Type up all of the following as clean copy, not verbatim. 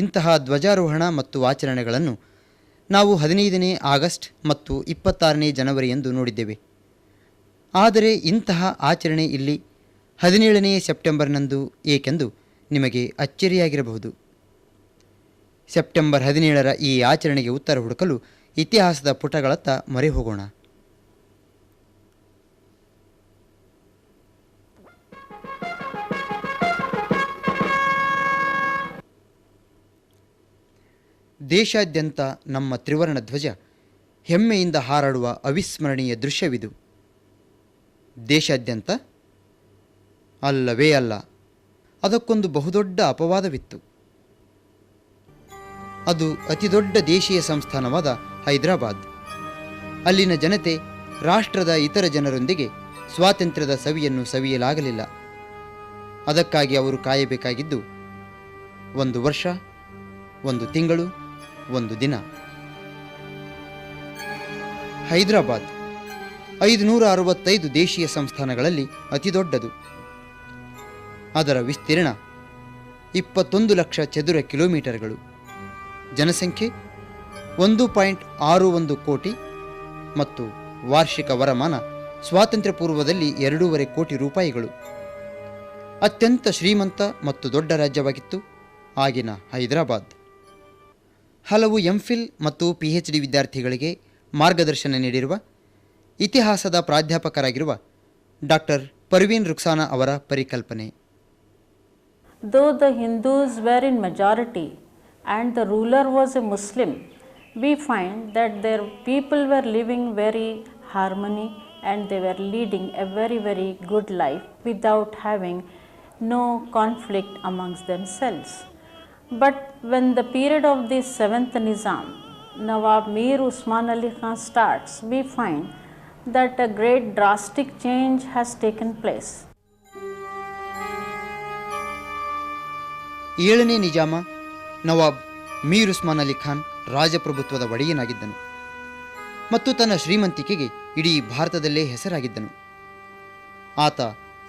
ಇಂತಹ ಧ್ವಜಾರೋಹಣ ಮತ್ತು ಆಚರಣೆಗಳನ್ನು ನಾವು 15ನೇ ಆಗಸ್ಟ್ ಮತ್ತು 26ನೇ ಜನವರಿ ಎಂದು ನೋಡಿದ್ದೇವೆ. ಆದರೆ ಇಂತಹ ಆಚರಣೆ ಇಲ್ಲಿ 17ನೇ ಸೆಪ್ಟೆಂಬರ್ನಂದು ಏಕೆಂದು ನಿಮಗೆ ಅಚ್ಚರಿಯಾಗಿರಬಹುದು. ಸೆಪ್ಟೆಂಬರ್ 17ರ ಈ ಆಚರಣೆಗೆ ಉತ್ತರ ಹುಡುಕಲು ಇತಿಹಾಸದ ಪುಟಗಳತ್ತ ಮೊರೆ ಹೋಗೋಣ. ದೇಶಾದ್ಯಂತ ನಮ್ಮ ತ್ರಿವರ್ಣ ಧ್ವಜ ಹೆಮ್ಮೆಯಿಂದ ಹಾರಾಡುವ ಅವಿಸ್ಮರಣೀಯ ದೃಶ್ಯವಿದು. ದೇಶಾದ್ಯಂತ ಅಲ್ಲವೇ ಅಲ್ಲ, ಅದಕ್ಕೊಂದು ಬಹುದೊಡ್ಡ ಅಪವಾದವಿತ್ತು. ಅದು ಅತಿದೊಡ್ಡ ದೇಶೀಯ ಸಂಸ್ಥಾನವಾದ ಹೈದರಾಬಾದ್. ಅಲ್ಲಿನ ಜನತೆ ರಾಷ್ಟ್ರದ ಇತರ ಜನರೊಂದಿಗೆ ಸ್ವಾತಂತ್ರ್ಯದ ಸವಿಯನ್ನು ಸವಿಯಲಾಗಲಿಲ್ಲ. ಅದಕ್ಕಾಗಿ ಅವರು ಕಾಯಬೇಕಾಗಿದ್ದು 1 ವರ್ಷ, 1 ತಿಂಗಳು, 1 ದಿನ. ಹೈದರಾಬಾದ್ 565 ದೇಶೀಯ ಸಂಸ್ಥಾನಗಳಲ್ಲಿ ಅತಿದೊಡ್ಡದು. ಅದರ ವಿಸ್ತೀರ್ಣ 21 ಲಕ್ಷ ಚದುರ ಕಿಲೋಮೀಟರ್ಗಳು. ಜನಸಂಖ್ಯೆ 1.61 ಕೋಟಿ ಮತ್ತು ವಾರ್ಷಿಕ ವರಮಾನ ಸ್ವಾತಂತ್ರ್ಯ ಪೂರ್ವದಲ್ಲಿ 2.5 ಕೋಟಿ ರೂಪಾಯಿಗಳು. ಅತ್ಯಂತ ಶ್ರೀಮಂತ ಮತ್ತು ದೊಡ್ಡ ರಾಜ್ಯವಾಗಿತ್ತು ಆಗಿನ ಹೈದರಾಬಾದ್. ಹಲವು ಎಂಫಿಲ್ ಮತ್ತು PhD ವಿದ್ಯಾರ್ಥಿಗಳಿಗೆ ಮಾರ್ಗದರ್ಶನ ನೀಡಿರುವ ಇತಿಹಾಸದ ಪ್ರಾಧ್ಯಾಪಕರಾಗಿರುವ ಡಾಕ್ಟರ್ ಪರ್ವೀನ್ ರುಕ್ಸಾನಾ ಅವರ ಪರಿಕಲ್ಪನೆ. Though the Hindus were in majority and the ruler was a Muslim, we find that their people were living very harmony and they were leading a very good life without having no conflict amongst themselves. But when the period of the 7th Nizam, Nawab Mir Usman Ali Khan starts, we find that a great drastic change has taken place. 7ನೇ Nizam ನವಾಬ್ ಮೀರ್ ಉಸ್ಮಾನ್ ಅಲಿ ಖಾನ್ ರಾಜಪ್ರಭುತ್ವದ ಒಡೆಯನಾಗಿದ್ದನು ಮತ್ತು ತನ್ನ ಶ್ರೀಮಂತಿಕೆಗೆ ಇಡೀ ಭಾರತದಲ್ಲೇ ಹೆಸರಾಗಿದ್ದನು. ಆತ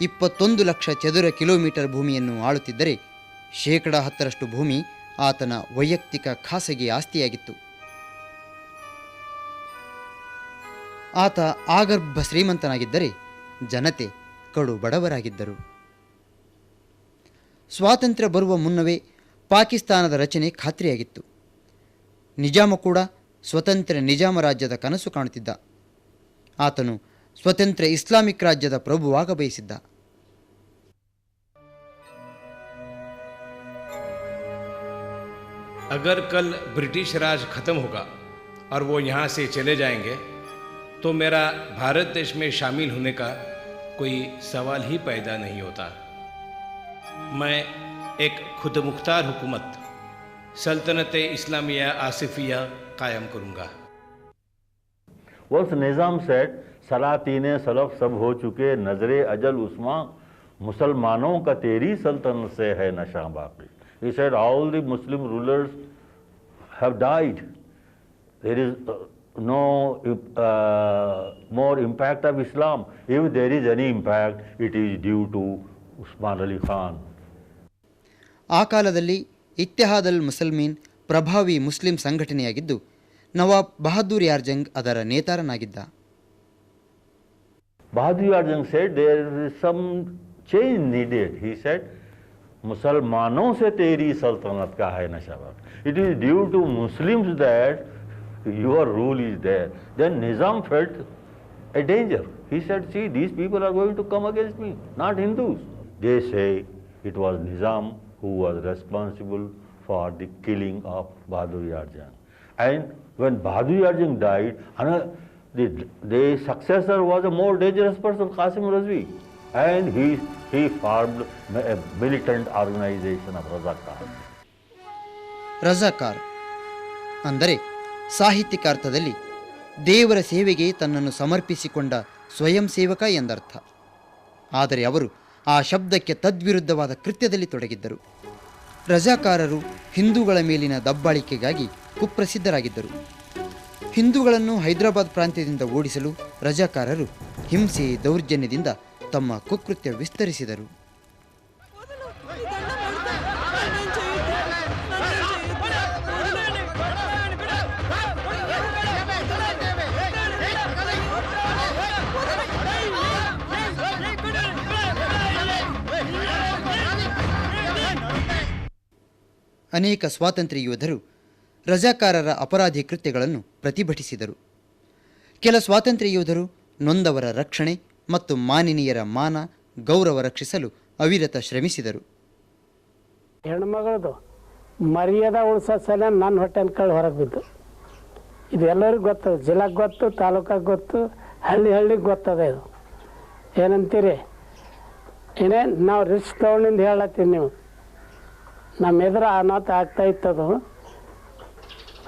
21 lakh ಚದುರ kilometre ಭೂಮಿಯನ್ನು ಆಳುತ್ತಿದ್ದರೆ 10% ಭೂಮಿ ಆತನ ವೈಯಕ್ತಿಕ ಖಾಸಗಿ ಆಸ್ತಿಯಾಗಿತ್ತು. ಆತ ಆಗರ್ಭ ಶ್ರೀಮಂತನಾಗಿದ್ದರೆ ಜನತೆ ಕಡು ಬಡವರಾಗಿದ್ದರು. ಸ್ವಾತಂತ್ರ್ಯ ಬರುವ ಮುನ್ನವೇ ಪಾಕಿಸ್ತಾನದ ರಚನೆ ಖಾತ್ರಿಯಾಗಿತ್ತು. ನಿಜಾಮ ಕೂಡ ಸ್ವತಂತ್ರ ನಿಜಾಮ ರಾಜ್ಯದ ಕನಸು ಕಾಣುತ್ತಿದ್ದ. ಆತನು ಸ್ವತಂತ್ರ ಇಸ್ಲಾಮಿಕ್ ರಾಜ್ಯದ ಪ್ರಭುವಾಗ ಬಯಸಿದ್ದ. अगर कल ब्रिटिश राज खत्म होगा और वो यहाँ से चले जाएंगे तो मेरा भारत देश में शामिल होने का कोई सवाल ही पैदा नहीं होता. मैं एक खुद मुख्तार हुकूमत सल्तनत इस्लामिया आसिफिया कायम करूँगा. Once Nizam said, सलातीने सलफ सब हो चुके, नजरे अजल उस्मा, मुसलमानों का तेरी सल्तनत से है नशा बाकी. He said all the Muslim rulers have died. There is no more impact of Islam. If there is any impact, it is due to Usman Ali Khan. ಆ ಕಾಲದಲ್ಲಿ ಇತ್ತಿಹಾದ್ ಅಲ್ ಮುಸಲ್ಮೀನ್ ಪ್ರಭಾವಿ ಮುಸ್ಲಿಂ ಸಂಘಟನೆಯಾಗಿದ್ದು ನವಾಬ್ ಬಹದ್ದೂರ್ ಯಾರ್ ಜಂಗ್ ಅದರ ನೇತಾರನಾಗಿದ್ದ. Bahadur Yar Jang said there is some change needed. He said मुसलमानों से तेरी सल्तनत का है नशा. It is due to Muslims that your rule is there. Then Nizam felt a danger. He said, see, these people are going to come against me, not Hindus. They say it was Nizam who was responsible for the killing of Bahadur Yar Jang. And when Bahadur Yar Jang died, the successor was a more dangerous person, Qasim Razvi. And he formed a militant organization of Razakar. Razakar ಅಂದರೆ ಸಾಹಿತ್ಯಿಕ ಅರ್ಥದಲ್ಲಿ ದೇವರ ಸೇವೆಗೆ ತನ್ನನ್ನು ಸಮರ್ಪಿಸಿಕೊಂಡ ಸ್ವಯಂ ಸೇವಕ ಎಂದರ್ಥ. ಆದರೆ ಅವರು ಆ ಶಬ್ದಕ್ಕೆ ತದ್ವಿರುದ್ಧವಾದ ಕೃತ್ಯದಲ್ಲಿ ತೊಡಗಿದ್ದರು. ರಜಾಕಾರರು ಹಿಂದೂಗಳ ಮೇಲಿನ ದಬ್ಬಾಳಿಕೆಗಾಗಿ ಕುಪ್ರಸಿದ್ಧರಾಗಿದ್ದರು. ಹಿಂದೂಗಳನ್ನು ಹೈದರಾಬಾದ್ ಪ್ರಾಂತ್ಯದಿಂದ ಓಡಿಸಲು ರಜಾಕಾರರು ಹಿಂಸೆ ದೌರ್ಜನ್ಯದಿಂದ ತಮ್ಮ ಕುಕೃತ್ಯ ವಿಸ್ತರಿಸಿದರು. ಅನೇಕ ಸ್ವಾತಂತ್ರ್ಯ ಯೋಧರು ರಜಾಕಾರರ ಅಪರಾಧಿ ಕೃತ್ಯಗಳನ್ನು ಪ್ರತಿಭಟಿಸಿದರು. ಕೆಲ ಸ್ವಾತಂತ್ರ್ಯ ಯೋಧರು ನೊಂದವರ ರಕ್ಷಣೆ ಮತ್ತು ಮಾನಿನಿಯರ ಮಾನ ಗೌರವ ರಕ್ಷಿಸಲು ಅವಿರತ ಶ್ರಮಿಸಿದರು. ಹೆಣ್ಮಗಳದು ಮರ್ಯಾದ ಉಳಿಸೋ ಸಲ ನನ್ನ ಹೊಟ್ಟೆನ ಕಳ್ಳಿ ಹೊರಗೆ ಬಿದ್ದು. ಇದು ಎಲ್ಲರಿಗೂ ಗೊತ್ತದ, ಜಿಲ್ಲಾಗೆ ಗೊತ್ತು, ತಾಲೂಕಾಗೆ ಗೊತ್ತು, ಹಳ್ಳಿಗೆ ಗೊತ್ತದ. ಇದು ಏನಂತೀರಿ? ಏನೇ ನಾವು ರಿಸ್ಕ್ ತೊಗೊಂಡಿಂದ ಹೇಳತ್ತೀವಿ. ನೀವು ನಮ್ಮ ಎದುರು ಅನಾಥ ಆಗ್ತಾ ಇತ್ತದು.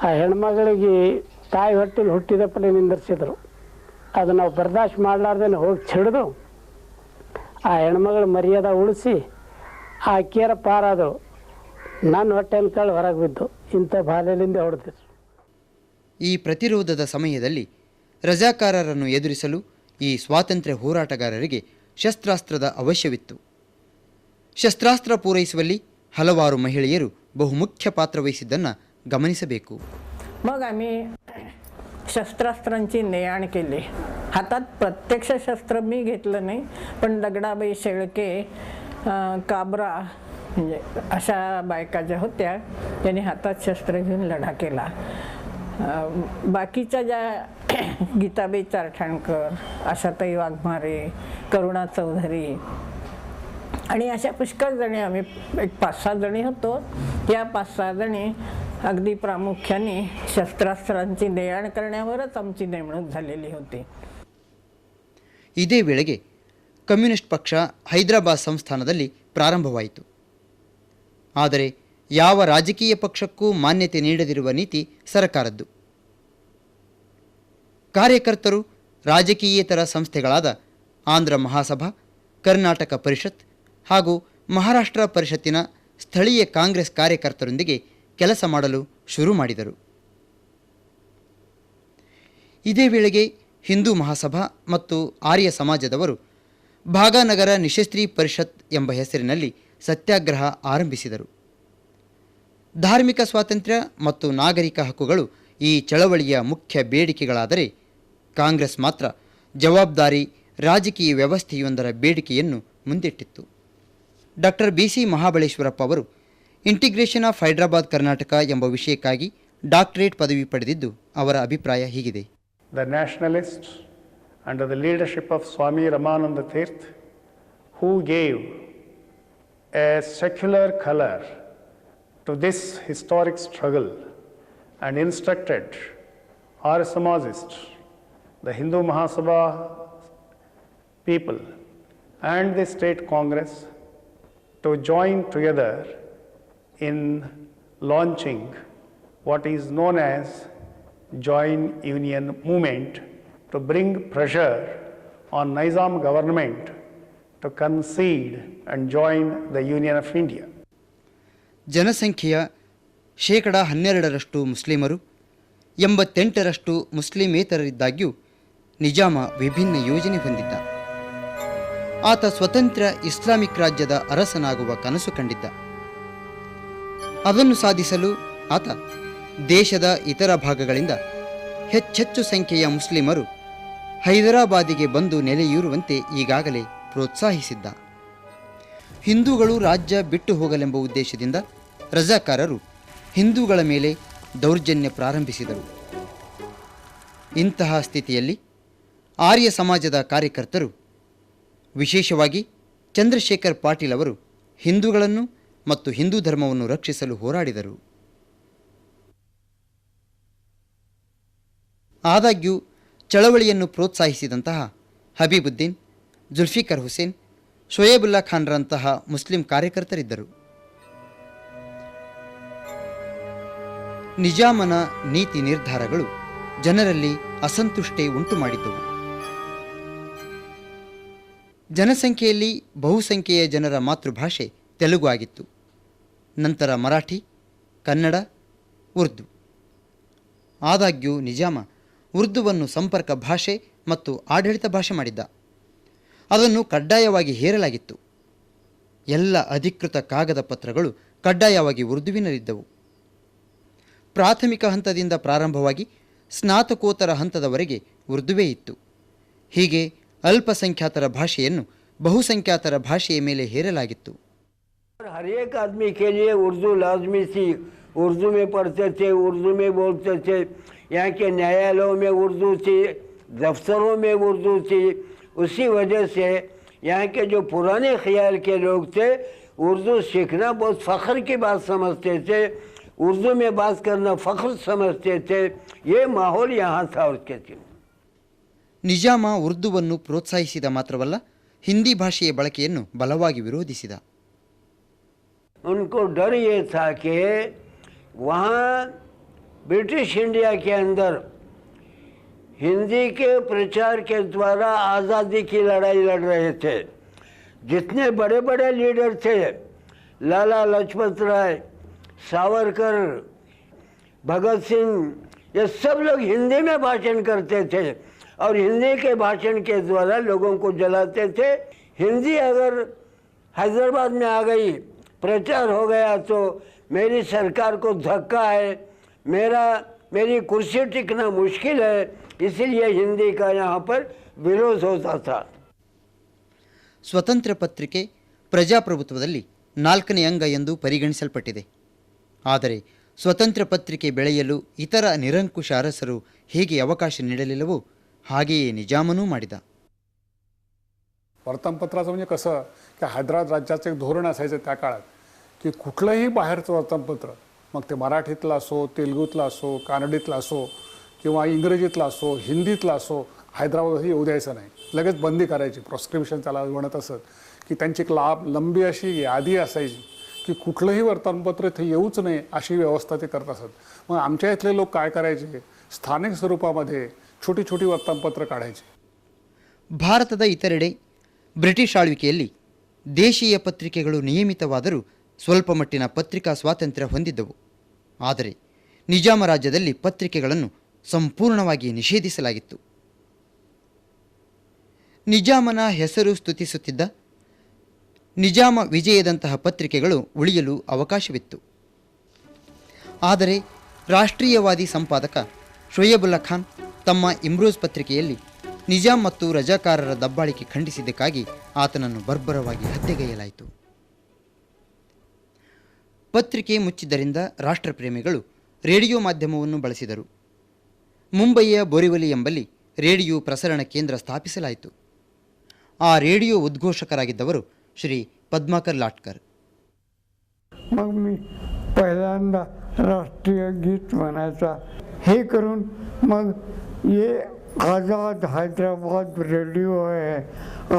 ಆ ಹೆಣ್ಮಗಳಿಗೆ ತಾಯಿ ಹೊಟ್ಟೆಲಿ ಹುಟ್ಟಿದ ಪಲೆ ನಿಂದಿರ್ಸಿದ್ರು. ಅದು ನಾವು ಬರ್ದಾಶ್ತ್ ಮಾಡಲಾರ್ದೇನೆ ಹೋಗಿ ಚಿಡಿದು ಆ ಹೆಣ್ಮಗಳ ಮರ್ಯಾದ ಉಳಿಸಿ ಆ ಅಕ್ಕಿಯರ ಪಾರಾದರು. ನನ್ನ ಹೊಟ್ಟೆನ ಕಳ್ಳಿ ಹೊರಗೆ ಬಿದ್ದು ಇಂಥ ಬಾಲ್ಯದಿಂದ ಹೊಡೆದಿದ್ರು. ಈ ಪ್ರತಿರೋಧದ ಸಮಯದಲ್ಲಿ ರಜಾಕಾರರನ್ನು ಎದುರಿಸಲು ಈ ಸ್ವಾತಂತ್ರ್ಯ ಹೋರಾಟಗಾರರಿಗೆ ಶಸ್ತ್ರಾಸ್ತ್ರದ ಅವಶ್ಯವಿತ್ತು. ಶಸ್ತ್ರಾಸ್ತ್ರ ಪೂರೈಸುವಲ್ಲಿ ಹಲವಾರು ಮಹಿಳೆಯರು ಬಹುಮುಖ್ಯ ಪಾತ್ರ वहिಸಿದ್ದನ್ನು गमनिसಬೇಕು. मग आम्ही शस्त्रास्त्रांची ने-आण केली. हातात प्रत्यक्ष शस्त्र मी घेतलं नाही, पण दगडाबाई शेळके, काबरा म्हणजे अशा बायका ज्या होत्या त्यांनी हातात शस्त्र घेऊन लढा केला. बाकीच्या ज्या गीताबाई चारठाणकर, आशाताई वाघमारे, करुणा चौधरी आणि अशा पुष्कळ जणी, आम्ही एक 5-6 जणी होतो. या 5-6 जणी अगदी प्रामुख्याने शस्त्रास्त्रांची ने-आण करण्यावरच आमची नेमणूक झालेली होती. ಇದೇ ವೇಳೆಗೆ ಕಮ್ಯುನಿಸ್ಟ್ ಪಕ್ಷ ಹೈದರಾಬಾದ್ ಸಂಸ್ಥಾನದಲ್ಲಿ ಪ್ರಾರಂಭವಾಯಿತು. ಆದರೆ ಯಾವ ರಾಜಕೀಯ ಪಕ್ಷಕ್ಕೂ ಮಾನ್ಯತೆ ನೀಡದಿರುವ ನೀತಿ ಸರ್ಕಾರದ್ದು. ಕಾರ್ಯಕರ್ತರು ರಾಜಕೀಯೇತರ ಸಂಸ್ಥೆಗಳಾದ ಆಂಧ್ರ ಮಹಾಸಭಾ, ಕರ್ನಾಟಕ ಪರಿಷತ್ ಹಾಗೂ ಮಹಾರಾಷ್ಟ್ರ ಪರಿಷತ್ತಿನ ಸ್ಥಳೀಯ ಕಾಂಗ್ರೆಸ್ ಕಾರ್ಯಕರ್ತರೊಂದಿಗೆ ಕೆಲಸ ಮಾಡಲು ಶುರು ಮಾಡಿದರು. ಇದೇ ವೇಳೆಗೆ ಹಿಂದೂ ಮಹಾಸಭಾ ಮತ್ತು ಆರ್ಯ ಸಮಾಜದವರು ಭಾಗಾನಗರ ನಿಶಸ್ತ್ರೀ ಪರಿಷತ್ ಎಂಬ ಹೆಸರಿನಲ್ಲಿ ಸತ್ಯಾಗ್ರಹ ಆರಂಭಿಸಿದರು. ಧಾರ್ಮಿಕ ಸ್ವಾತಂತ್ರ್ಯ ಮತ್ತು ನಾಗರಿಕ ಹಕ್ಕುಗಳು ಈ ಚಳವಳಿಯ ಮುಖ್ಯ ಬೇಡಿಕೆಗಳಾದರೆ, ಕಾಂಗ್ರೆಸ್ ಮಾತ್ರ ಜವಾಬ್ದಾರಿ ರಾಜಕೀಯ ವ್ಯವಸ್ಥೆಯೊಂದರ ಬೇಡಿಕೆಯನ್ನು ಮುಂದಿಟ್ಟಿತ್ತು. ಡಾಕ್ಟರ್ BC ಮಹಾಬಳೇಶ್ವರಪ್ಪ ಅವರು ಇಂಟಿಗ್ರೇಷನ್ ಆಫ್ ಹೈದರಾಬಾದ್ ಕರ್ನಾಟಕ ಎಂಬ ವಿಷಯಕ್ಕಾಗಿ ಡಾಕ್ಟರೇಟ್ ಪದವಿ ಪಡೆದಿದ್ದು, ಅವರ ಅಭಿಪ್ರಾಯ ಹೀಗಿದೆ. The nationalists under the leadership of Swami Ramananda Tirth, who gave a secular color to this historic struggle and instructed our Samajists, the Hindu Mahasabha people and the state congress to join together in launching what is known as Joint Union Movement to bring pressure on Nizam government to concede and join the Union of India. ಜನಸಂಖ್ಯೆಯ 12% ಮುಸ್ಲಿಮರು, 88% ಮುಸ್ಲಿಮೇತರರಿದ್ದಾಗ್ಯೂ ನಿಜಾಮ ವಿಭಿನ್ನ ಯೋಜನೆ ಹೊಂದಿದ್ದ. ಆತ ಸ್ವತಂತ್ರ Islamic ರಾಜ್ಯದ ಅರಸನಾಗುವ ಕನಸು ಕಂಡಿದ್ದ. ಅದನ್ನು ಸಾಧಿಸಲು ಆತ ದೇಶದ ಇತರ ಭಾಗಗಳಿಂದ ಹೆಚ್ಚೆಚ್ಚು ಸಂಖ್ಯೆಯ ಮುಸ್ಲಿಮರು ಹೈದರಾಬಾದಿಗೆ ಬಂದು ನೆಲೆಯೂರುವಂತೆ ಈಗಾಗಲೇ ಪ್ರೋತ್ಸಾಹಿಸಿದ್ದ. ಹಿಂದೂಗಳು ರಾಜ್ಯ ಬಿಟ್ಟು ಹೋಗಲೆಂಬ ಉದ್ದೇಶದಿಂದ ರಜಾಕಾರರು ಹಿಂದೂಗಳ ಮೇಲೆ ದೌರ್ಜನ್ಯ ಪ್ರಾರಂಭಿಸಿದರು. ಇಂತಹ ಸ್ಥಿತಿಯಲ್ಲಿ ಆರ್ಯ ಸಮಾಜದ ಕಾರ್ಯಕರ್ತರು, ವಿಶೇಷವಾಗಿ ಚಂದ್ರಶೇಖರ್ ಪಾಟೀಲ್ ಅವರು ಹಿಂದೂಗಳನ್ನು ಮತ್ತು ಹಿಂದೂ ಧರ್ಮವನ್ನು ರಕ್ಷಿಸಲು ಹೋರಾಡಿದರು. ಆದಾಗ್ಯೂ ಚಳವಳಿಯನ್ನು ಪ್ರೋತ್ಸಾಹಿಸಿದಂತಹ ಹಬೀಬುದ್ದೀನ್, ಜುಲ್ಫಿಕರ್ ಹುಸೇನ್, ಶೋಯೇಬುಲ್ಲಾ ಖಾನ್ರಂತಹ ಮುಸ್ಲಿಂ ಕಾರ್ಯಕರ್ತರಿದ್ದರು. ನಿಜಾಮನ ನೀತಿ ನಿರ್ಧಾರಗಳು ಜನರಲ್ಲಿ ಅಸಂತುಷ್ಟೆ ಉಂಟು ಮಾಡಿದ್ದವು. ಜನಸಂಖ್ಯೆಯಲ್ಲಿ ಬಹುಸಂಖ್ಯೆಯ ಜನರ ಮಾತೃಭಾಷೆ ತೆಲುಗು ಆಗಿತ್ತು. ನಂತರ ಮರಾಠಿ, ಕನ್ನಡ, ಉರ್ದು. ಆದಾಗ್ಯೂ ನಿಜಾಮ ಉರ್ದುವನ್ನು ಸಂಪರ್ಕ ಭಾಷೆ ಮತ್ತು ಆಡಳಿತ ಭಾಷೆ ಮಾಡಿದ್ದ. ಅದನ್ನು ಕಡ್ಡಾಯವಾಗಿ ಹೇರಲಾಗಿತ್ತು. ಎಲ್ಲ ಅಧಿಕೃತ ಕಾಗದ ಪತ್ರಗಳು ಕಡ್ಡಾಯವಾಗಿ ಉರ್ದುವಿನಲ್ಲಿದ್ದವು. ಪ್ರಾಥಮಿಕ ಹಂತದಿಂದ ಪ್ರಾರಂಭವಾಗಿ ಸ್ನಾತಕೋತ್ತರ ಹಂತದವರೆಗೆ ಉರ್ದುವೇ ಇತ್ತು. ಹೀಗೆ ಅಲ್ಪಸಂಖ್ಯಾತರ ಭಾಷೆಯನ್ನು ಬಹುಸಂಖ್ಯಾತರ ಭಾಷೆಯ ಮೇಲೆ ಹೇರಲಾಗಿತ್ತು. हर एक आदमी के लिए उर्दू लाजमी थी। उर्दू में पढ़ते थे, उर्दू में बोलते थे। यहाँ के न्यायालयों में उर्दू थी, दफ्तरों में उर्दू थी। उसी वजह से यहाँ के जो पुराने ख्याल के लोग थे उर्दू सीखना बहुत फ़ख्र की बात समझते थे, उर्दू में बात करना फ़ख्र समझते थे। ये माहौल यहाँ था उसके दिन। ನಿಜಾಮ ಉರ್ದುವನ್ನು ಪ್ರೋತ್ಸಾಹಿಸಿದ ಮಾತ್ರವಲ್ಲ, ಹಿಂದಿ ಭಾಷೆಯ ಬಳಕೆಯನ್ನು ಬಲವಾಗಿ ವಿರೋಧಿಸಿದ. उनको डर ये था कि वहाँ ब्रिटिश इंडिया के अंदर हिंदी के प्रचार के द्वारा आज़ादी की लड़ाई लड़ रहे थे। जितने बड़े बड़े लीडर थे, लाला लाजपत राय, सावरकर, भगत सिंह, ये सब लोग हिंदी में भाषण करते थे और हिंदी के भाषण के द्वारा लोगों को जलाते थे। हिंदी अगर हैदराबाद में आ गई, प्रचार हो गया तो मेरी सरकार को धक्का है, मेरी कुर्सी टिकना मुश्किल है, इसलिए हिंदी का यहाँ पर विरोध होता था। ಸ್ವತಂತ್ರ ಪತ್ರಿಕೆ ಪ್ರಜಾಪ್ರಭುತ್ವದಲ್ಲಿ 4ನೇ ಅಂಗ ಎಂದು ಪರಿಗಣಿಸಲ್ಪಟ್ಟಿದೆ. ಆದರೆ ಸ್ವತಂತ್ರ ಪತ್ರಿಕೆ ಬೆಳೆಯಲು ಇತರ ನಿರಂಕುಶ ಅರಸರು ಹೇಗೆ ಅವಕಾಶ ನೀಡಲಿಲ್ಲವೋ ಹಾಗೆಯೇ ನಿಜಾಮನೂ ಮಾಡಿದ. वर्तमानपत्राचं म्हणजे कसं की हैदराबाद राज्याचं एक धोरण असायचं त्या काळात की कुठलंही बाहेरचं वर्तमानपत्र, मग ते मराठीतलं असो, तेलुगूतलं असो, कानडीतलं असो किंवा इंग्रजीतलं असो, हिंदीतलं असो, हैदराबादमध्ये येऊ द्यायचं नाही. लगेच बंदी करायची. प्रोस्क्रिप्शन त्याला म्हणत असत की त्यांची एक लंबी अशी यादी असायची की कुठलंही वर्तमानपत्र इथे येऊच नये अशी व्यवस्था ते करत असत. मग आमच्या इथले लोक काय करायचे, स्थानिक स्वरूपामध्ये छोटी छोटी वर्तमानपत्र काढायची. ಭಾರತದ ಇತರೆಡೆ ಬ್ರಿಟಿಷ್ ಆಳ್ವಿಕೆಯಲ್ಲಿ ದೇಶೀಯ ಪತ್ರಿಕೆಗಳು ನಿಯಮಿತವಾದರೂ ಸ್ವಲ್ಪ ಮಟ್ಟಿನ ಪತ್ರಿಕಾ ಸ್ವಾತಂತ್ರ್ಯ ಹೊಂದಿದ್ದವು. ಆದರೆ ನಿಜಾಮ ರಾಜ್ಯದಲ್ಲಿ ಪತ್ರಿಕೆಗಳನ್ನು ಸಂಪೂರ್ಣವಾಗಿ ನಿಷೇಧಿಸಲಾಗಿತ್ತು. ನಿಜಾಮನ ಹೆಸರು ಸ್ತುತಿಸುತ್ತಿದ್ದ ನಿಜಾಮ ವಿಜಯದಂತಹ ಪತ್ರಿಕೆಗಳು ಉಳಿಯಲು ಅವಕಾಶವಿತ್ತು. ಆದರೆ ರಾಷ್ಟ್ರೀಯವಾದಿ ಸಂಪಾದಕ ಶೊಯಬುಲ್ಲಾ ಖಾನ್ ತಮ್ಮ ಇಮ್ರೋಜ್ ಪತ್ರಿಕೆಯಲ್ಲಿ ನಿಜಾಮ್ ಮತ್ತು ರಜಾಕಾರರ ದಬ್ಬಾಳಿಕೆ ಖಂಡಿಸಿದ್ದಕ್ಕಾಗಿ ಆತನನ್ನು ಬರ್ಬರವಾಗಿ ಹತ್ಯೆಗೈಯಲಾಯಿತು. ಪತ್ರಿಕೆ ಮುಚ್ಚಿದ್ದರಿಂದ ರಾಷ್ಟ್ರಪ್ರೇಮಿಗಳು ರೇಡಿಯೋ ಮಾಧ್ಯಮವನ್ನು ಬಳಸಿದರು. ಮುಂಬಯಿಯ ಬೋರಿವಲಿ ಎಂಬಲ್ಲಿ ರೇಡಿಯೋ ಪ್ರಸರಣ ಕೇಂದ್ರ ಸ್ಥಾಪಿಸಲಾಯಿತು. ಆ ರೇಡಿಯೋ ಉದ್ಘೋಷಕರಾಗಿದ್ದವರು ಶ್ರೀ ಪದ್ಮಾಕರ್ ಲಾಟ್ಕರ್. मग मी पहिल्यांदा राष्ट्रीय गीत म्हणायचा. हे करून मग ये आज़ाद हैदराबाद रेडियो है,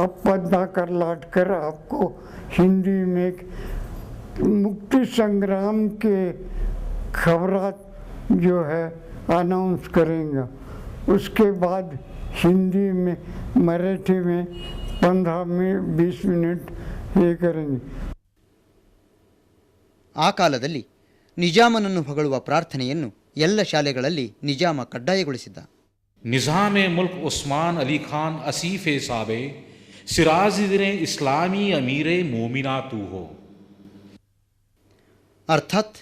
आप पद्माकर लाटकर आपको हिंदी में मुक्ति संग्राम के खबरात जो है अनाउंस करेंगे. उसके बाद हिंदी में, मराठी में 15-20 मिनट ये करेंगे. ಆ ಕಾಲದಲ್ಲಿ ನಿಜಾಮನನ್ನು ಹೊಗಳುವ ಪ್ರಾರ್ಥನೆಯನ್ನು ಎಲ್ಲ ಶಾಲೆಗಳಲ್ಲಿ ನಿಜಾಮ ಕಡ್ಡಾಯಗೊಳಿಸಿದ್ದ. निज़ाम मुल्क उस्मान अली खान असीफ़ साबे सिराजुद्दीन इस्लामी अमीर मोमिना तू हो. ಅರ್ಥಾತ್,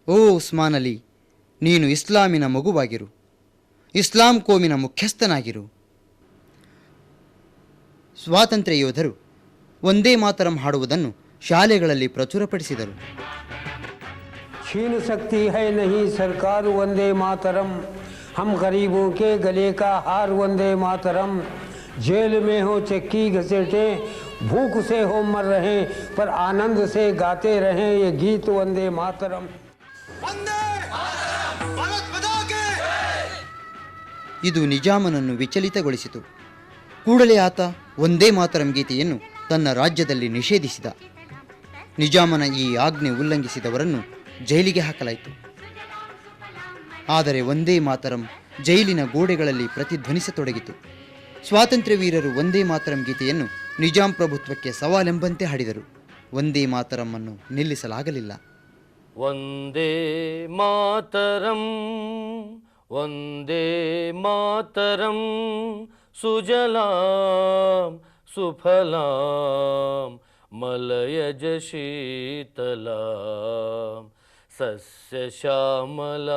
ಓ ಉಸ್ಮಾನ್ ಅಲಿ, ನೀನು ಇಸ್ಲಾಮಿನ ಮಗುವಾಗಿರು, ಇಸ್ಲಾಂ ಕೋಮಿನ ಮುಖ್ಯಸ್ಥನಾಗಿರು. ಸ್ವಾತಂತ್ರ್ಯ ಯೋಧರು ಒಂದೇ ಮಾತರಂ ಹಾಡುವುದನ್ನು ಶಾಲೆಗಳಲ್ಲಿ ಪ್ರಚುರಪಡಿಸಿದರು. छीन सकती है नहीं सरकार वंदे मातरम, हम गरीबों के गले का हार वंदे मातरम. जेल में हो चक्की घसेटे, भूख से हो मर रहे, पर आनंद से गाते रहें ये गीत वंदे मातरम. ಇದು ನಿಜಾಮನನ್ನು ವಿಚಲಿತಗೊಳಿಸಿತು. ಕೂಡಲೇ ಆತ ಒಂದೇ ಮಾತರಂ ಗೀತೆಯನ್ನು ತನ್ನ ರಾಜ್ಯದಲ್ಲಿ ನಿಷೇಧಿಸಿದ. ನಿಜಾಮನ ಈ ಆಜ್ಞೆ ಉಲ್ಲಂಘಿಸಿದವರನ್ನು ಜೈಲಿಗೆ ಹಾಕಲಾಯಿತು. ಆದರೆ ಒಂದೇ ಮಾತರಂ ಜೈಲಿನ ಗೋಡೆಗಳಲ್ಲಿ ಪ್ರತಿಧ್ವನಿಸತೊಡಗಿತು. ಸ್ವಾತಂತ್ರ್ಯ ವೀರರು ಒಂದೇ ಮಾತರಂ ಗೀತೆಯನ್ನು ನಿಜಾಂ ಪ್ರಭುತ್ವಕ್ಕೆ ಸವಾಲೆಂಬಂತೆ ಹಾಡಿದರು. ಒಂದೇ ಮಾತರಂ ಅನ್ನು ನಿಲ್ಲಿಸಲಾಗಲಿಲ್ಲ. ವಂದೇ ಮಾತರಂ ವಂದೇ ಮಾತರಂ ಸುಜಲಾಂ ಸುಫಲಾಂ ಮಲಯಜ ಶೀತಲಾಂ ಸಸ್ಯ ಶ್ಯಾಮಲ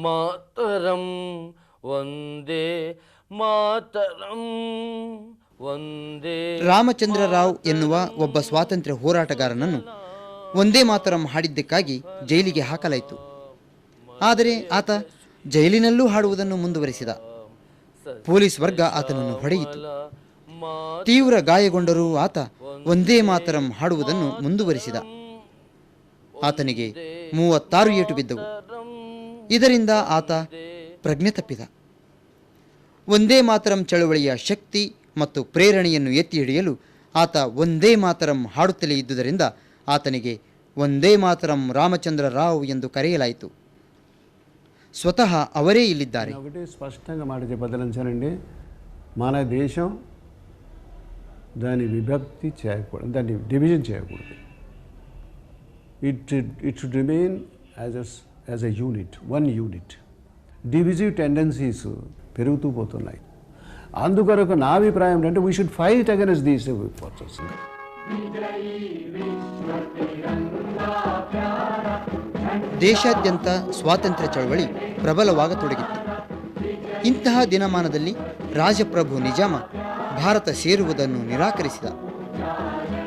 ಮಾತರಂ ವಂದೇ ಮಾತರಂ ವಂದೇ. ರಾಮಚಂದ್ರ ರಾವ್ ಎನ್ನುವ ಒಬ್ಬ ಸ್ವಾತಂತ್ರ್ಯ ಹೋರಾಟಗಾರನನ್ನು ಒಂದೇ ಮಾತರಂ ಹಾಡಿದ್ದಕ್ಕಾಗಿ ಜೈಲಿಗೆ ಹಾಕಲಾಯಿತು. ಆದರೆ ಆತ ಜೈಲಿನಲ್ಲೂ ಹಾಡುವುದನ್ನು ಮುಂದುವರಿಸಿದ. ಪೊಲೀಸ್ ವರ್ಗ ಆತನನ್ನು ಹೊಡೆಯಿತು. ತೀವ್ರ ಗಾಯಗೊಂಡರೂ ಆತ ಒಂದೇ ಮಾತರಂ ಹಾಡುವುದನ್ನು ಮುಂದುವರಿಸಿದ. ಆತನಿಗೆ 36 ಏಟು ಬಿದ್ದವು. ಇದರಿಂದ ಆತ ಪ್ರಜ್ಞೆ ತಪ್ಪಿದ. ಒಂದೇ ಮಾತರಂ ಚಳವಳಿಯ ಶಕ್ತಿ ಮತ್ತು ಪ್ರೇರಣೆಯನ್ನು ಎತ್ತಿ ಹಿಡಿಯಲು ಆತ ಒಂದೇ ಮಾತರಂ ಹಾಡುತ್ತಲೇ ಇದ್ದುದರಿಂದ ಆತನಿಗೆ ಒಂದೇ ಮಾತರಂ ರಾಮಚಂದ್ರ ರಾವ್ ಎಂದು ಕರೆಯಲಾಯಿತು. ಸ್ವತಃ ಅವರೇ ఇల్లిದ್ದಾರೆ. ఒకటి స్పష్టంగా మాట చెప్పదలంచానండి, మన దేశం దాని విభక్తి చేయకూడదు, దాన్ని డివిజన్ చేయకూడదు. It should remain as a unit, one unit. Divisive tendencies పెరుగుతూ పోతున్నాయి. అందుకొరకు నా అభిప్రాయం ఏంటంటే we should fight against these forces. ದೇಶಾದ್ಯಂತ ಸ್ವಾತಂತ್ರ್ಯ ಚಳವಳಿ ಪ್ರಬಲವಾಗತೊಡಗಿತ್ತು. ಇಂತಹ ದಿನಮಾನದಲ್ಲಿ ರಾಜಪ್ರಭು ನಿಜಾಮ ಭಾರತ ಸೇರುವುದನ್ನು ನಿರಾಕರಿಸಿದ.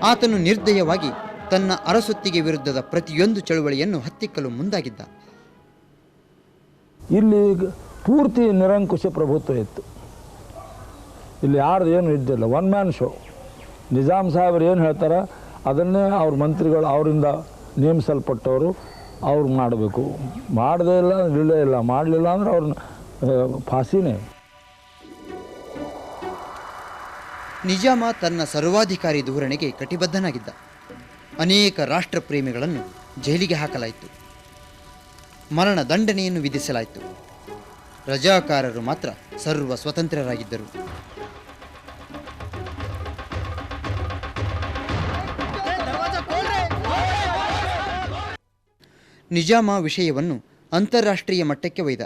ಆತನು ನಿರ್ದಯವಾಗಿ ತನ್ನ ಅರಸೊತ್ತಿಗೆ ವಿರುದ್ಧದ ಪ್ರತಿಯೊಂದು ಚಳವಳಿಯನ್ನು ಹತ್ತಿಕ್ಕಲು ಮುಂದಾಗಿದ್ದ. ಇಲ್ಲಿ ಪೂರ್ತಿ ನಿರಂಕುಶ ಪ್ರಭುತ್ವ ಇತ್ತು. ಇಲ್ಲಿ ಯಾರ್ದು ಏನು ಇದ್ದಿಲ್ಲ, ಒನ್ ಮ್ಯಾನ್ ಶೋ. ನಿಜಾಮ್ ಸಾಹೇಬರು ಏನು ಹೇಳ್ತಾರೆ ಅದನ್ನೇ ಅವ್ರ ಮಂತ್ರಿಗಳು ಅವರಿಂದ ನೇಮಿಸಲ್ಪಟ್ಟವರು ಅವ್ರು ಮಾಡಬೇಕು. ಮಾಡದೇ ಇಲ್ಲ ಇಲ್ಲೇ ಇಲ್ಲ, ಮಾಡಲಿಲ್ಲ ಅಂದ್ರೆ ಅವ್ರನ್ನ ಫಾಸಿನೇ. ನಿಜಾಮ ತನ್ನ ಸರ್ವಾಧಿಕಾರಿ ಧೋರಣೆಗೆ ಕಟಿಬದ್ಧನಾಗಿದ್ದ. ಅನೇಕ ರಾಷ್ಟ್ರಪ್ರೇಮಿಗಳನ್ನು ಜೈಲಿಗೆ ಹಾಕಲಾಯಿತು. ಮರಣ ದಂಡನೆಯನ್ನು ವಿಧಿಸಲಾಯಿತು. ರಜಾಕಾರರು ಮಾತ್ರ ಸರ್ವ ಸ್ವತಂತ್ರರಾಗಿದ್ದರು. ನಿಜಾಮ ವಿಷಯವನ್ನು ಅಂತಾರಾಷ್ಟ್ರೀಯ ಮಟ್ಟಕ್ಕೆ ಒಯ್ದ.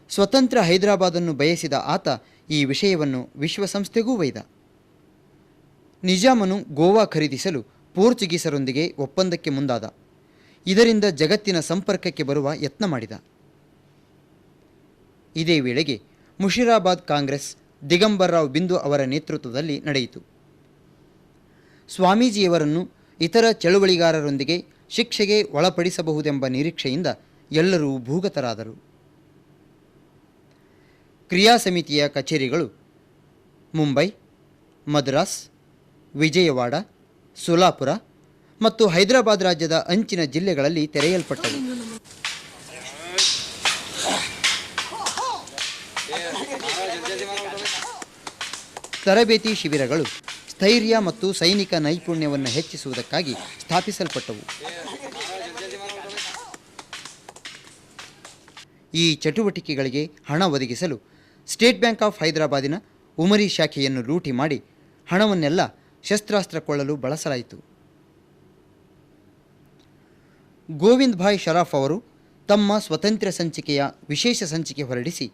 ಸ್ವತಂತ್ರ ಹೈದರಾಬಾದನ್ನು ಬಯಸಿದ ಆತ ಈ ವಿಷಯವನ್ನು ವಿಶ್ವಸಂಸ್ಥೆಗೂ ಒಯ್ದ. ನಿಜಾಮನು ಗೋವಾ ಖರೀದಿಸಲು ಪೋರ್ಚುಗೀಸರೊಂದಿಗೆ ಒಪ್ಪಂದಕ್ಕೆ ಮುಂದಾದ. ಇದರಿಂದ ಜಗತ್ತಿನ ಸಂಪರ್ಕಕ್ಕೆ ಬರುವ ಯತ್ನ ಮಾಡಿದ. ಇದೇ ವೇಳೆಗೆ ಮುಷಿರಾಬಾದ್ ಕಾಂಗ್ರೆಸ್ ದಿಗಂಬರ್ರಾವ್ ಬಿಂದು ಅವರ ನೇತೃತ್ವದಲ್ಲಿ ನಡೆಯಿತು. ಸ್ವಾಮೀಜಿಯವರನ್ನು ಇತರ ಚಳುವಳಿಗಾರರೊಂದಿಗೆ ಶಿಕ್ಷೆಗೆ ಒಳಪಡಿಸಬಹುದೆಂಬ ನಿರೀಕ್ಷೆಯಿಂದ ಎಲ್ಲರೂ ಭೂಗತರಾದರು. ಕ್ರಿಯಾ ಸಮಿತಿಯ ಕಚೇರಿಗಳು ಮುಂಬೈ, ಮದ್ರಾಸ್, ವಿಜಯವಾಡ, ಸೋಲಾಪುರ ಮತ್ತು ಹೈದರಾಬಾದ್ ರಾಜ್ಯದ ಅಂಚಿನ ಜಿಲ್ಲೆಗಳಲ್ಲಿ ತೆರೆಯಲ್ಪಟ್ಟವು. ತರಬೇತಿ ಶಿಬಿರಗಳು ಸ್ಥೈರ್ಯ ಮತ್ತು ಸೈನಿಕ ನೈಪುಣ್ಯವನ್ನು ಹೆಚ್ಚಿಸುವುದಕ್ಕಾಗಿ ಸ್ಥಾಪಿಸಲ್ಪಟ್ಟವು. ಈ ಚಟುವಟಿಕೆಗಳಿಗೆ ಹಣ ಒದಗಿಸಲು ಸ್ಟೇಟ್ ಬ್ಯಾಂಕ್ ಆಫ್ ಹೈದರಾಬಾದಿನ ಉಮರಿ ಶಾಖೆಯನ್ನು ಲೂಟಿ ಮಾಡಿ ಹಣವನ್ನೆಲ್ಲ ಶಸ್ತ್ರಾಸ್ತ್ರ ಕೊಳ್ಳಲು ಬಳಸಲಾಯಿತು. ಗೋವಿಂದ್ ಭಾಯ್ ಶರಾಫ್ ಅವರು ತಮ್ಮ ಸ್ವತಂತ್ರ ಸಂಚಿಕೆಯ ವಿಶೇಷ ಸಂಚಿಕೆ ಹೊರಡಿಸಿ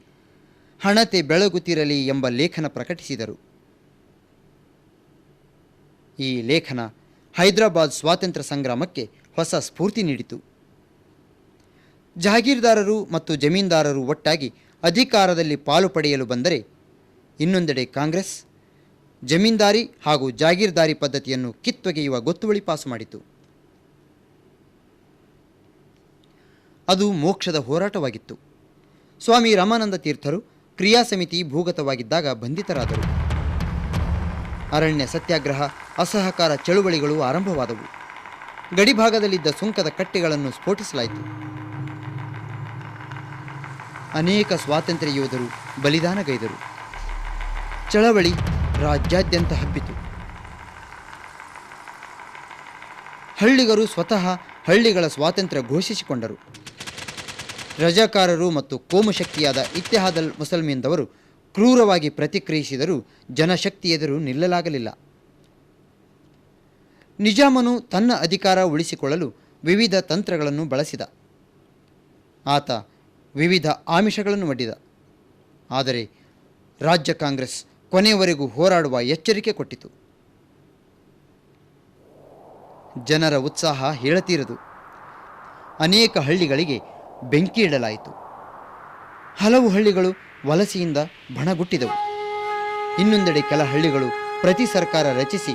ಹಣತೆ ಬೆಳಗುತ್ತಿರಲಿ ಎಂಬ ಲೇಖನ ಪ್ರಕಟಿಸಿದರು. ಈ ಲೇಖನ ಹೈದರಾಬಾದ್ ಸ್ವಾತಂತ್ರ್ಯ ಸಂಗ್ರಾಮಕ್ಕೆ ಹೊಸ ಸ್ಫೂರ್ತಿ ನೀಡಿತು. ಜಹಾಗೀರ್ದಾರರು ಮತ್ತು ಜಮೀನ್ದಾರರು ಒಟ್ಟಾಗಿ ಅಧಿಕಾರದಲ್ಲಿ ಪಾಲು ಪಡೆಯಲು ಬಂದರೆ, ಇನ್ನೊಂದೆಡೆ ಕಾಂಗ್ರೆಸ್ ಜಮೀನ್ದಾರಿ ಹಾಗೂ ಜಾಗೀರ್ದಾರಿ ಪದ್ಧತಿಯನ್ನು ಕಿತ್ತೊಗೆಯುವ ಗೊತ್ತುವಳಿ ಪಾಸು ಮಾಡಿತು. ಅದು ಮೋಕ್ಷದ ಹೋರಾಟವಾಗಿತ್ತು. ಸ್ವಾಮಿ ರಾಮಾನಂದ ತೀರ್ಥರು ಕ್ರಿಯಾ ಸಮಿತಿ ಭೂಗತವಾಗಿದ್ದಾಗ ಬಂಧಿತರಾದರು. ಅರಣ್ಯ ಸತ್ಯಾಗ್ರಹ, ಅಸಹಕಾರ ಚಳುವಳಿಗಳು ಆರಂಭವಾದವು. ಗಡಿಭಾಗದಲ್ಲಿದ್ದ ಸುಂಕದ ಕಟ್ಟೆಗಳನ್ನು ಸ್ಫೋಟಿಸಲಾಯಿತು. ಅನೇಕ ಸ್ವಾತಂತ್ರ್ಯ ಯೋಧರು ಬಲಿದಾನಗೈದರು. ಚಳವಳಿ ರಾಜ್ಯಾದ್ಯಂತ ಹಬ್ಬಿತು. ಹಳ್ಳಿಗರು ಸ್ವತಃ ಹಳ್ಳಿಗಳ ಸ್ವಾತಂತ್ರ್ಯ ಘೋಷಿಸಿಕೊಂಡರು. ರಜಾಕಾರರು ಮತ್ತು ಕೋಮುಶಕ್ತಿಯಾದ ಇತ್ತೆಹಾದಲ್ ಮುಸಲ್ಮೀನ್ದವರು ಕ್ರೂರವಾಗಿ ಪ್ರತಿಕ್ರಿಯಿಸಿದರೂ ಜನಶಕ್ತಿ ಎದುರು ನಿಲ್ಲಲಾಗಲಿಲ್ಲ. ನಿಜಾಮನು ತನ್ನ ಅಧಿಕಾರ ಉಳಿಸಿಕೊಳ್ಳಲು ವಿವಿಧ ತಂತ್ರಗಳನ್ನು ಬಳಸಿದ. ಆತ ವಿವಿಧ ಆಮಿಷಗಳನ್ನು ಒಡ್ಡಿದ. ಆದರೆ ರಾಜ್ಯ ಕಾಂಗ್ರೆಸ್ ಕೊನೆಯವರೆಗೂ ಹೋರಾಡುವ ಎಚ್ಚರಿಕೆ ಕೊಟ್ಟಿತು. ಜನರ ಉತ್ಸಾಹ ಹೇಳತೀರದು. ಅನೇಕ ಹಳ್ಳಿಗಳಿಗೆ ಬೆಂಕಿ ಇಡಲಾಯಿತು. ಹಲವು ಹಳ್ಳಿಗಳು ವಲಸೆಯಿಂದ ಬಣಗುಟ್ಟಿದವು. ಇನ್ನೊಂದೆಡೆ ಕೆಲ ಹಳ್ಳಿಗಳು ಪ್ರತಿ ಸರ್ಕಾರ ರಚಿಸಿ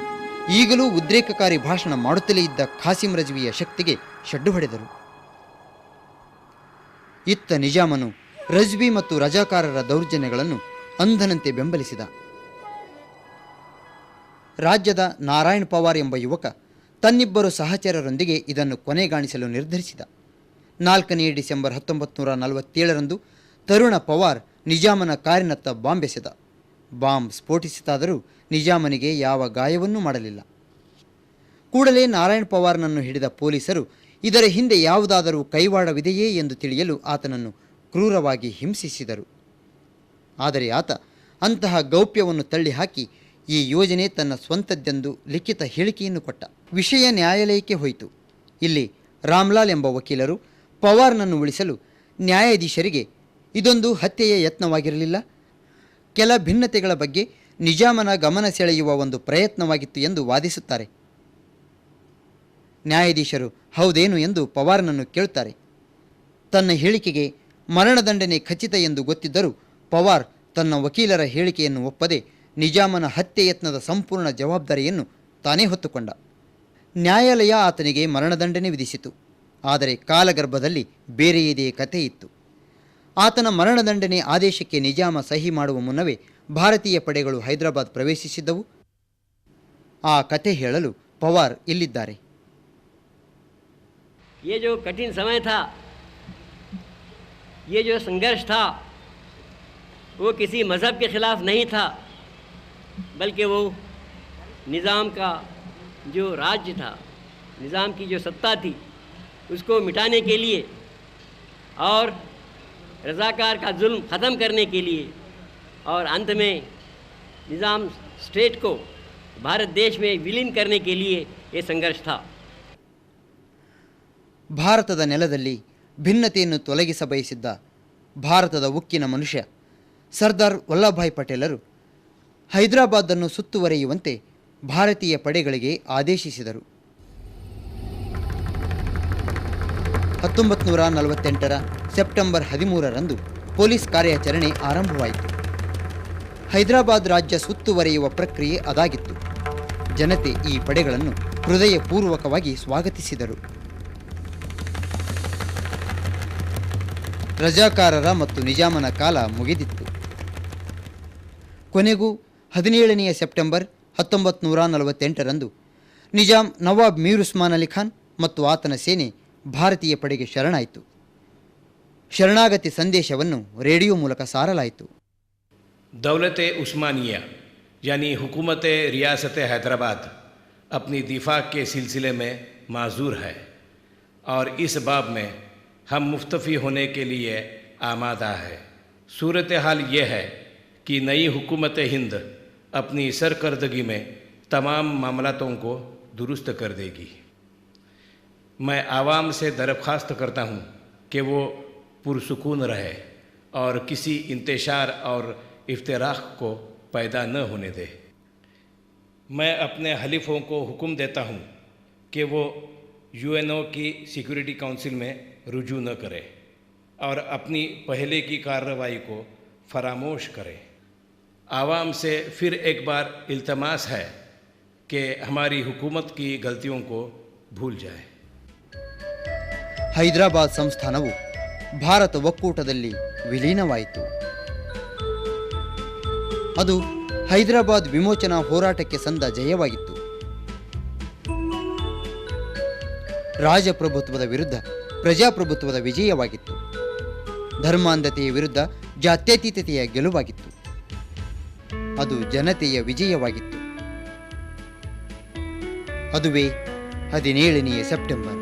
ಈಗಲೂ ಉದ್ರೇಕಕಾರಿ ಭಾಷಣ ಮಾಡುತ್ತಲೇ ಇದ್ದ ಖಾಸಿಂ ರಜ್ವಿಯ ಶಕ್ತಿಗೆ ಶಡ್ಡು ಹೊಡೆದರು. ಇತ್ತ ನಿಜಾಮನು ರಜ್ವಿ ಮತ್ತು ರಜಾಕಾರರ ದೌರ್ಜನ್ಯಗಳನ್ನು ಅಂಧನಂತೆ ಬೆಂಬಲಿಸಿದ. ರಾಜ್ಯದ ನಾರಾಯಣ್ ಪವಾರ್ ಎಂಬ ಯುವಕ ತನ್ನಿಬ್ಬರು ಸಹಚರರೊಂದಿಗೆ ಇದನ್ನು ಕೊನೆಗಾಣಿಸಲು ನಿರ್ಧರಿಸಿದ. 4 ಡಿಸೆಂಬರ್ 1947ರಂದು ತರುಣ ಪವಾರ್ ನಿಜಾಮನ ಕಾರಿನತ್ತ ಬಾಂಬ್ ಎಸೆದ. ಬಾಂಬ್ ಸ್ಫೋಟಿಸಿತಾದರೂ ನಿಜಾಮನಿಗೆ ಯಾವ ಗಾಯವನ್ನೂ ಮಾಡಲಿಲ್ಲ. ಕೂಡಲೇ ನಾರಾಯಣ್ ಪವಾರ್ನನ್ನು ಹಿಡಿದ ಪೊಲೀಸರು ಇದರ ಹಿಂದೆ ಯಾವುದಾದರೂ ಕೈವಾಡವಿದೆಯೇ ಎಂದು ತಿಳಿಯಲು ಆತನನ್ನು ಕ್ರೂರವಾಗಿ ಹಿಂಸಿಸಿದರು. ಆದರೆ ಆತ ಅಂತಹ ಗೌಪ್ಯವನ್ನು ತಳ್ಳಿಹಾಕಿ ಈ ಯೋಜನೆ ತನ್ನ ಸ್ವಂತದ್ದೆಂದು ಲಿಖಿತ ಹೇಳಿಕೆಯನ್ನು ಕೊಟ್ಟ. ವಿಷಯ ನ್ಯಾಯಾಲಯಕ್ಕೆ ಹೋಯಿತು. ಇಲ್ಲಿ ರಾಮ್ಲಾಲ್ ಎಂಬ ವಕೀಲರು ಪವಾರ್ನನ್ನು ಉಳಿಸಲು ನ್ಯಾಯಾಧೀಶರಿಗೆ ಇದೊಂದು ಹತ್ಯೆಯ ಯತ್ನವಾಗಿರಲಿಲ್ಲ, ಕೆಲ ಭಿನ್ನತೆಗಳ ಬಗ್ಗೆ ನಿಜಾಮನ ಗಮನ ಸೆಳೆಯುವ ಒಂದು ಪ್ರಯತ್ನವಾಗಿತ್ತು ಎಂದು ವಾದಿಸುತ್ತಾರೆ. ನ್ಯಾಯಾಧೀಶರು ಹೌದೇನು ಎಂದು ಪವಾರ್ನನ್ನು ಕೇಳುತ್ತಾರೆ. ತನ್ನ ಹೇಳಿಕೆಗೆ ಮರಣದಂಡನೆ ಖಚಿತ ಎಂದು ಗೊತ್ತಿದ್ದರೂ ಪವಾರ್ ತನ್ನ ವಕೀಲರ ಹೇಳಿಕೆಯನ್ನು ಒಪ್ಪದೆ ನಿಜಾಮನ ಹತ್ಯೆ ಯತ್ನದ ಸಂಪೂರ್ಣ ಜವಾಬ್ದಾರಿಯನ್ನು ತಾನೇ ಹೊತ್ತುಕೊಂಡ. ನ್ಯಾಯಾಲಯ ಆತನಿಗೆ ಮರಣದಂಡನೆ ವಿಧಿಸಿತು. ಆದರೆ ಕಾಲಗರ್ಭದಲ್ಲಿ ಬೇರೆಯದೇ ಕಥೆ ಇತ್ತು. ಆತನ ಮರಣದಂಡನೆ ಆದೇಶಕ್ಕೆ ನಿಜಾಮ ಸಹಿ ಮಾಡುವ ಮುನ್ನವೇ ಭಾರತೀಯ ಪಡೆಗಳು ಹೈದರಾಬಾದ್ ಪ್ರವೇಶಿಸಿದ್ದವು. ಆ ಕಥೆ ಹೇಳಲು ಪವಾರ್ ಇಲ್ಲಿದ್ದಾರೆ. ये जो कठिन समय था, ये जो संघर्ष था, वो किसी मज़हब के ख़िलाफ़ नहीं था, बल्कि वो निज़ाम का जो राज्य था, निज़ाम की जो सत्ता थी, उसको मिटाने के लिए और रज़ाकार का जुल्म ख़त्म करने के लिए और अंत में निज़ाम स्टेट को भारत देश में विलीन करने के लिए ये संघर्ष था. ಭಾರತದ ನೆಲದಲ್ಲಿ ಭಿನ್ನತೆಯನ್ನು ತೊಲಗಿಸಬಯಸಿದ್ದ ಭಾರತದ ಉಕ್ಕಿನ ಮನುಷ್ಯ ಸರ್ದಾರ್ ವಲ್ಲಭಭಾಯ್ ಪಟೇಲರು ಹೈದರಾಬಾದನ್ನು ಸುತ್ತುವರಿಯುವಂತೆ ಭಾರತೀಯ ಪಡೆಗಳಿಗೆ ಆದೇಶಿಸಿದರು. 1948ರ ಸೆಪ್ಟೆಂಬರ್ 13ರಂದು ಪೊಲೀಸ್ ಕಾರ್ಯಾಚರಣೆ ಆರಂಭವಾಯಿತು. ಹೈದರಾಬಾದ್ ರಾಜ್ಯ ಸುತ್ತುವರಿಯುವ ಪ್ರಕ್ರಿಯೆ ಅದಾಗಿತ್ತು. ಜನತೆ ಈ ಪಡೆಗಳನ್ನು ಹೃದಯಪೂರ್ವಕವಾಗಿ ಸ್ವಾಗತಿಸಿದರು. ರಜಾಕಾರರ ಮತ್ತು ನಿಜಾಮನ ಕಾಲ ಮುಗಿದಿತ್ತು. ಕೊನೆಗೂ 17ನೇ ಸೆಪ್ಟೆಂಬರ್ 1948ರಂದು ನಿಜಾಮ್ ನವಾಬ್ ಮೀರ್ ಉಸ್ಮಾನ್ ಅಲಿ ಖಾನ್ ಮತ್ತು ಆತನ ಸೇನೆ ಭಾರತೀಯ ಪಡೆಗೆ ಶರಣಾಯಿತು. ಶರಣಾಗತಿ ಸಂದೇಶವನ್ನು ರೇಡಿಯೋ ಮೂಲಕ ಸಾರಲಾಯಿತು. दौलत उस्मानिया यानी हुकूमत रियासत हैदराबाद अपनी दिफा के सिलसिले में माजूर है और इस बाब में हम मुफ्तफ़ी होने के लिए आमादा है. सूरत हाल ये है कि नई हुकूमत हिंद अपनी सरकर्दगी में तमाम मामलातों को दुरुस्त कर देगी. मैं आवाम से दरख्वास्त करता हूँ कि वो पुरसुकून रहे और किसी इंतशार और इफ्तिराक़ को पैदा न होने दे. मैं अपने हलीफों को हुक्म देता हूँ कि वो यूएनओ की सिक्योरिटी काउंसिल में रुजू न करे और अपनी पहले की कार्रवाई को फरामोश करे. आवाम से फिर एक बार इल्तमास है कि हमारी हुकूमत की गलतियों को भूल जाए. ಹೈದರಾಬಾದ್ ಸಂಸ್ಥಾನವು ಭಾರತ ಒಕ್ಕೂಟದಲ್ಲಿ ವಿಲೀನವಾಯಿತು. ಅದು ಹೈದರಾಬಾದ್ ವಿಮೋಚನಾ ಹೋರಾಟಕ್ಕೆ ಸಂದ ಜಯವಾಗಿತ್ತು. ರಾಜಪ್ರಭುತ್ವದ ವಿರುದ್ಧ ಪ್ರಜಾಪ್ರಭುತ್ವದ ವಿಜಯವಾಗಿತ್ತು. ಧರ್ಮಾಂಧತೆಯ ವಿರುದ್ಧ ಜಾತ್ಯತೀತತೆಯ ಗೆಲುವಾಗಿತ್ತು. ಅದು ಜನತೆಯ ವಿಜಯವಾಗಿತ್ತು. ಅದುವೇ 17ನೇ ಸೆಪ್ಟೆಂಬರ್.